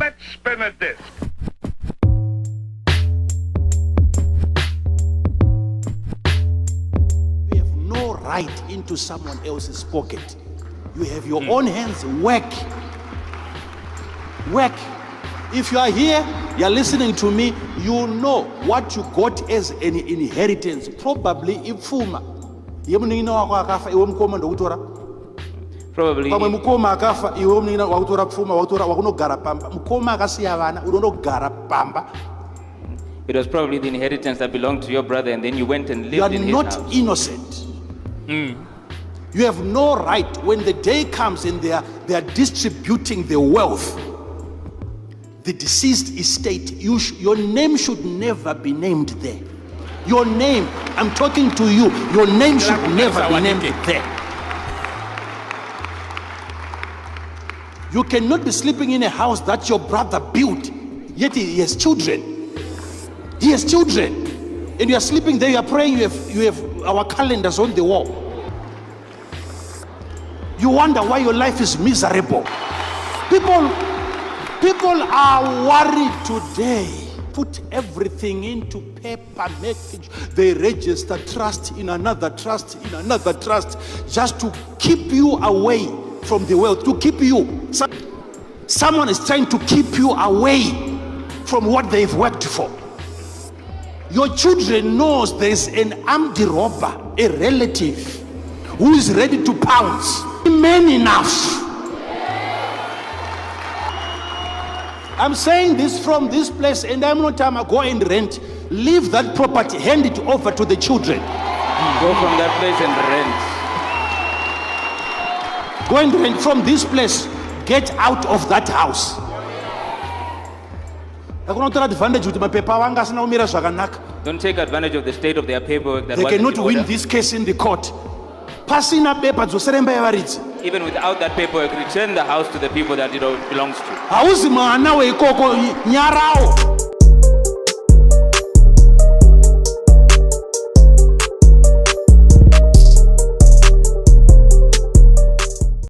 Let's spin a disc. You have no right into someone else's pocket. You have your own hands. Work. Work. If you are here, you are listening to me, you know what you got as an inheritance. Probably ifuma. Probably. It was probably the inheritance that belonged to your brother, and then you went and lived in his house. You are not innocent. You have no right when the day comes and they are distributing the wealth, the deceased estate. Your name should never be named there. Your name, I'm talking to you, your name should never be named there. You cannot be sleeping in a house that your brother built, yet he has children. He has children. And you are sleeping there, you are praying, you have our calendars on the wall. You wonder why your life is miserable. People are worried today. Put everything into paper, they register trust in another trust, just to keep you away from the wealth, to keep you. Someone is trying to keep you away from what they've worked for. Your children knows there's an armed robber, a relative, who is ready to pounce. Men enough. I'm saying this from this place, and I'm not going to go and rent. Leave that property, hand it over to the children. Go from that place and rent. Go and rent from this place. Get out of that house. Don't take advantage of the state of their paperwork. They cannot win this case in the court. Even without that paperwork, return the house to the people that it belongs to.